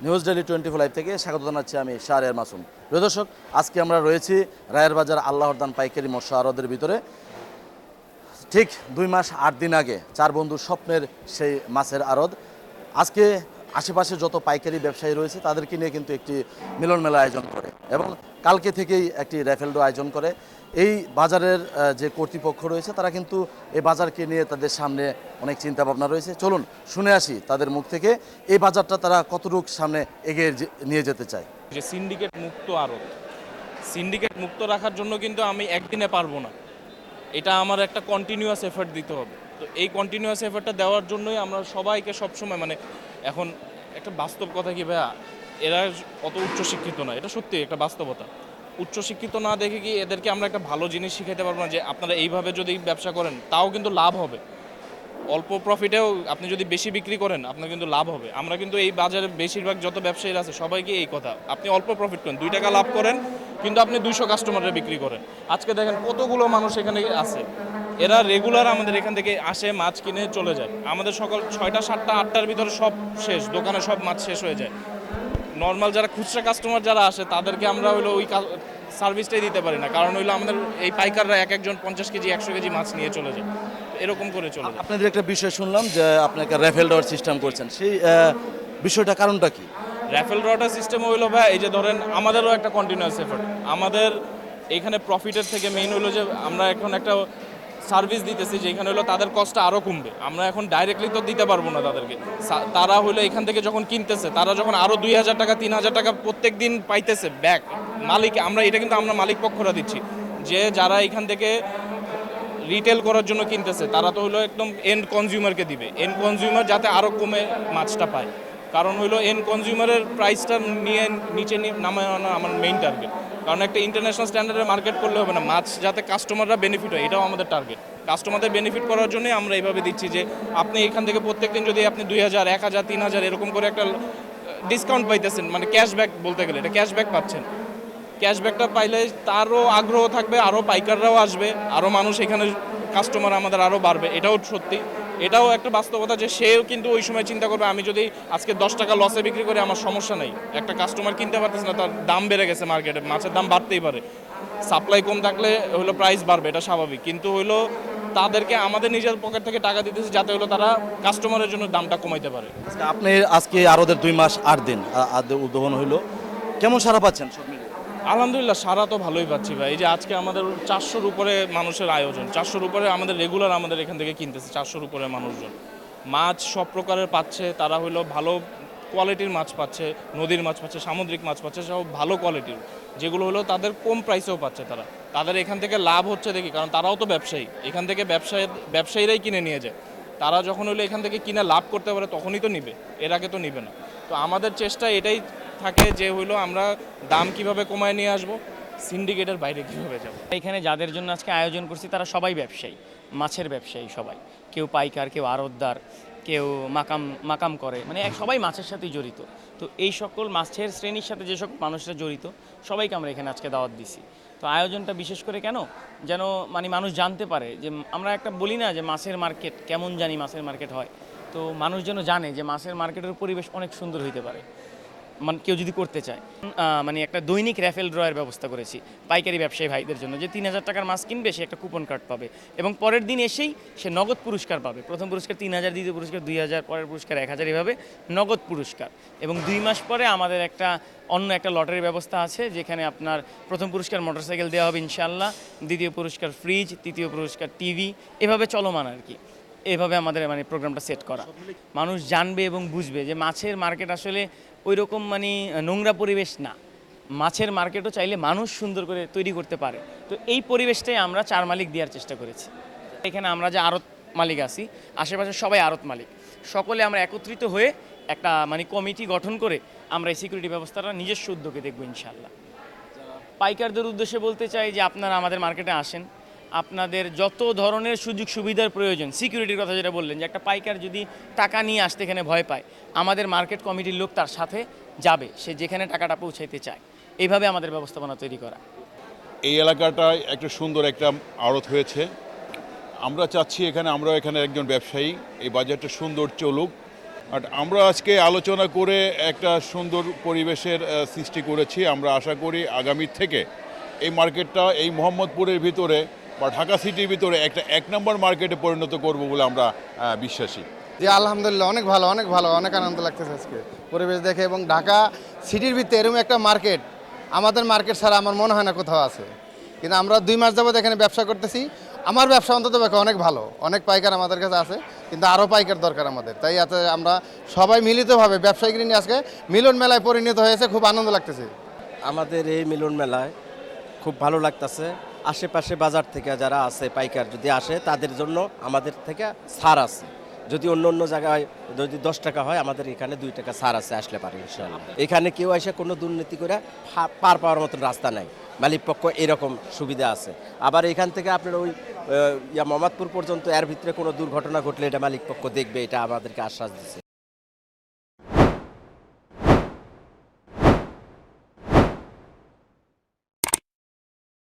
News daily 24 live থেকে স্বাগত জানাচ্ছি আমি শাহরিয়ার মাসুম। প্রিয় দর্শক, আজকে আমরা রয়েছি রায়ের বাজার আল্লাহর দান পাইকারি মৎস্য আড়তের ভিতরে। ঠিক 2 মাস 8 দিন আগে চার বন্ধুর স্বপ্নের সেই মাছের আড়ত আজকে আশেপাশে যত পাইকারি ব্যবসায়ী রয়েছে তাদেরকে নিয়ে কিন্তু একটি মিলন মেলা আয়োজন করে এবং কালকে থেকেই একটি র্যাফেল ড্র আয়োজন করে। এই বাজারের যে কর্তৃপক্ষ রয়েছে তারা কিন্তু এই বাজারকে নিয়ে তাদের সামনে অনেক চিন্তা ভাবনা রয়েছে। চলুন শুনে আসি তাদের মুখ থেকে এই বাজারটা তারা কতটুকু সামনে এগিয়ে নিয়ে যেতে চায়। যে সিন্ডিকেট মুক্ত আড়ত, সিন্ডিকেট মুক্ত রাখার জন্য কিন্তু আমি একদিনে পারবো না, এটা আমার একটা কন্টিনিউয়াস এফর্ট দিতে হবে। তো এই কন্টিনিউয়াস এফর্টটা দেওয়ার জন্যই আমরা সবাইকে সবসময় এখন একটা বাস্তব কথা কি ভাইয়া, এরা অত উচ্চশিক্ষিত না, এটা সত্যি একটা বাস্তবতা। উচ্চশিক্ষিত না দেখে কি এদেরকে আমরা একটা ভালো জিনিস শিখাতে পারবো না যে আপনারা এইভাবে যদি ব্যবসা করেন তাও কিন্তু লাভ হবে। অল্প প্রফিটেও আপনি যদি বেশি বিক্রি করেন আপনার কিন্তু লাভ হবে। আমরা কিন্তু এই বাজারে বেশিরভাগ যত ব্যবসায়ীরা আছে সবাইকে এই কথা, আপনি অল্প প্রফিট করেন, 2 টাকা লাভ করেন কিন্তু আপনি 200 কাস্টমারে বিক্রি করেন। আজকে দেখেন কতগুলো মানুষ এখানে আছে, এরা রেগুলার আমাদের এখান থেকে আসে, মাছ কিনে চলে যায়। আমাদের সকাল 6টা 7টা 8টার ভিতরে সব শেষ, দোকানে সব মাছ শেষ হয়ে যায়। নর্মাল যারা খুচরা কাস্টমার যারা আসে তাদেরকে আমরা হইলো ওই সার্ভিসটাই দিতে পারি না, কারণ হইলো আমাদের এই পাইকাররা একজন 50 কেজি 100 কেজি মাছ নিয়ে চলে যায়, এরকম করে চলে যায়। আপনাদের একটা বিষয় শুনলাম যে আপনাকে র্যাফেল ড্র সিস্টেম করছেন, সেই বিষয়টা কারণটা কি? র্যাফেল ড্রটা সিস্টেম হইলো ভাই, এই যে ধরেন আমাদেরও একটা কন্টিনিউয়াস এফোর্ট, আমাদের এখানে প্রফিটের থেকে মেইন হলো যে আমরা এখন একটা সার্ভিস দিতেছি যেখানে হলো তাদের কস্টটা আরও কমবে। আমরা এখন ডাইরেক্টলি তো দিতে পারবো না তাদেরকে, তারা হলো এখান থেকে যখন কিনতেছে, তারা যখন আরও 2000 টাকা 3000 টাকা প্রত্যেক দিন পাইতেছে ব্যাক মালিক, আমরা এটা কিন্তু আমরা মালিক পক্ষরা দিচ্ছি, যে যারা এখান থেকে রিটেল করার জন্য কিনতেছে তারা তো হলো একদম এন্ড কনজিউমারকে দিবে, এন্ড কনজিউমার যাতে আরও কমে মাছটা পায়। কারণ হলো এন্ড কনজিউমারের প্রাইসটা নিয়ে নিচে নামায় আনা আমার মেইন টার্গেট। কারণ একটা ইন্টারন্যাশনাল স্ট্যান্ডার্ডে মার্কেট করলে হবে না, মাছ যাতে কাস্টমাররা বেনিফিট হয় এটাও আমাদের টার্গেট। কাস্টমারদের বেনিফিট করার জন্যই আমরা এইভাবে দিচ্ছি যে আপনি এখান থেকে প্রত্যেকদিন যদি আপনি 2000 1000 3000 এরকম করে একটা ডিসকাউন্ট পাইতেছেন, মানে ক্যাশব্যাক বলতে গেলে এটা ক্যাশব্যাক পাচ্ছেন। ক্যাশব্যাকটা পাইলে তারও আগ্রহ থাকবে, আরও পাইকাররাও আসবে, আরও মানুষ এখানে কাস্টমার আমাদের আরও বাড়বে, এটাও সত্যি। এটাও একটা বাস্তবতা যে সেও কিন্তু ওই সময় চিন্তা করবে আমি যদি আজকে 10 টাকা লসে বিক্রি করি আমার সমস্যা নেই, একটা কাস্টমার কিনতে পারতেছে না, তার দাম বেড়ে গেছে, মার্কেটে মাছের দাম বাড়তেই পারে, সাপ্লাই কম থাকলে হলো প্রাইস বাড়বে, এটা স্বাভাবিক। কিন্তু হলো তাদেরকে আমাদের নিজের পকেট থেকে টাকা দিতেছে যাতে হলো তারা কাস্টমারের জন্য দামটা কমাইতে পারে। আপনি আজকে আরদের 2 মাস 8 দিন উদ্বোধন হইলো, কেমন সারা পাচ্ছেন সব মিলিয়ে? আলহামদুলিল্লাহ, সারা তো ভালোই পাচ্ছি ভাই। এই যে আজকে আমাদের 400-র উপরে মানুষের আয়োজন, 400-র উপরে আমাদের রেগুলার আমাদের এখান থেকে কিনতেছে, 400-র উপরে মানুষজন মাছ সব প্রকারের পাচ্ছে। তারা হলো ভালো কোয়ালিটির মাছ পাচ্ছে, নদীর মাছ পাচ্ছে, সামুদ্রিক মাছ পাচ্ছে, সব ভালো কোয়ালিটির, যেগুলো হলো তাদের কম প্রাইসেও পাচ্ছে। তাদের এখান থেকে লাভ হচ্ছে দেখি, কারণ তারাও তো ব্যবসায়ী, এখান থেকে ব্যবসায়ীরাই কিনে নিয়ে যায়। তারা যখন হলো এখান থেকে কিনে লাভ করতে পারে তখনই তো নিবে, এর আগে তো নিবে না। তো আমাদের চেষ্টা এটাই থাকে যে হইলো আমরা দাম কিভাবে কমায় নিয়ে আসবো, সিন্ডিকেটের বাইরে কিভাবে যাব। এখানে যাদের জন্য আজকে আয়োজন করছি তারা সবাই ব্যবসায়ী, মাছের ব্যবসায়ী সবাই, কেউ পাইকার, কেউ আড়তদার, কেউ মাকাম করে, মানে সবাই মাছের সাথেই জড়িত। তো এই সকল মাছের শ্রেণীর সাথে যেসব মানুষরা জড়িত সবাইকে আমরা এখানে আজকে দাওয়াত দিছি। তো আয়োজনটা বিশেষ করে কেন, যেন মানে মানুষ জানতে পারে যে আমরা একটা বলি না যে মাছের মার্কেট কেমন জানি মাছের মার্কেট হয়, তো মানুষ যেন জানে যে মাছের মার্কেটের পরিবেশ অনেক সুন্দর হইতে পারে, মানে কেউ যদি করতে চায়। মানে একটা দৈনিক র্যাফেল ড্রয়ের ব্যবস্থা করেছি পাইকারি ব্যবসায়ী ভাইদের জন্য, যে 3000 টাকার মাছ কিনবে সে একটা কুপন কার্ড পাবে এবং পরের দিন এসেই সে নগদ পুরস্কার পাবে। প্রথম পুরস্কার 3000, দ্বিতীয় পুরস্কার 2000, পরের পুরস্কার 1000, এভাবে নগদ পুরস্কার। এবং 2 মাস পরে আমাদের অন্য একটা লটারির ব্যবস্থা আছে, যেখানে আপনার প্রথম পুরস্কার মোটরসাইকেল দেওয়া হবে ইনশাআল্লাহ, দ্বিতীয় পুরস্কার ফ্রিজ, তৃতীয় পুরস্কার টিভি, এভাবে চলমান আর কি। এভাবে আমাদের মানে প্রোগ্রামটা সেট করা, মানুষ জানবে এবং বুঝবে যে মাছের মার্কেট আসলে ওই রকম মানে নোংরা পরিবেশ না, মাছের মার্কেটও চাইলে মানুষ সুন্দর করে তৈরি করতে পারে। তো এই পরিবেশটাই আমরা 4 মালিক দেওয়ার চেষ্টা করেছি। এখানে আমরা যে আড়ত মালিক আছি, আশেপাশে সবাই আড়ত মালিক, সকলে আমরা একত্রিত হয়ে একটা মানে কমিটি গঠন করে আমরা এই সিকিউরিটি ব্যবস্থাটা নিজস্ব উদ্যোগে দেখব ইনশাআল্লাহ। পাইকারদের উদ্দেশ্যে বলতে চাই যে আপনারা আমাদের মার্কেটে আসেন, আপনাদের যত ধরনের সুযোগ সুবিধার প্রয়োজন, সিকিউরিটির কথা যেটা বললেন, যে একটা পাইকার যদি টাকা নিয়ে আসতে এখানে ভয় পায়, আমাদের মার্কেট কমিটির লোক তার সাথে যাবে, সে যেখানে টাকাটা পৌঁছাইতে চায়। এইভাবে আমাদের ব্যবস্থাপনা তৈরি করা। এই এলাকাটায় একটা সুন্দর একটা আড়ত হয়েছে, আমরা চাচ্ছি আমরাও এখানে একজন ব্যবসায়ী, এই বাজারটা সুন্দর চলুক, আর আমরা আজকে আলোচনা করে একটা সুন্দর পরিবেশের সৃষ্টি করেছি। আমরা আশা করি আগামী থেকে এই মার্কেটটা এই মোহাম্মদপুরের ভিতরে বা ঢাকা সিটির ভিতরে একটা 1 নম্বর মার্কেটে পরিণত করব বলে আমরা বিশ্বাসী। জি আলহামদুলিল্লাহ, অনেক ভালো, অনেক আনন্দ লাগতেছে আজকে পরিবেশ দেখে। এবং ঢাকা সিটির ভিতরে এরকম একটা মার্কেট, আমাদের মার্কেট ছাড়া আমার মনে হয় না কোথাও আছে। কিন্তু আমরা 2 মাস যাবত এখানে ব্যবসা করতেছি। আমার ব্যবসা অন্তত অনেক ভালো, অনেক পাইকার আমাদের কাছে আছে, কিন্তু আরও পাইকার দরকার আমাদের। তাই এতে আমরা সবাই মিলিতভাবে ব্যবসায়ীকে নিয়ে আজকে মিলন মেলায় পরিণত হয়েছে, খুব আনন্দ লাগতেছে। আমাদের এই মিলন মেলায় খুব ভালো লাগতেছে। আশেপাশে বাজার থেকে যারা আছে পাইকার যদি আসে তাদের জন্য আমাদের থেকে ছাড় আছে। যদি অন্য অন্য জায়গায় যদি 10 টাকা হয়, আমাদের এখানে 2 টাকা ছাড় আছে, আসলে পারে ইনশাআল্লাহ। এখানে কেউ এসে কোনো দুর্নীতি করে পার পাওয়ার মতন রাস্তা নাই, মালিক পক্ষ এরকম সুবিধা আছে। আবার এখান থেকে আপনার ওই মোহাম্মদপুর পর্যন্ত এর ভিতরে কোনো দুর্ঘটনা ঘটলে এটা মালিক পক্ষ দেখবে, এটা আমাদেরকে আশ্বাস দিচ্ছে।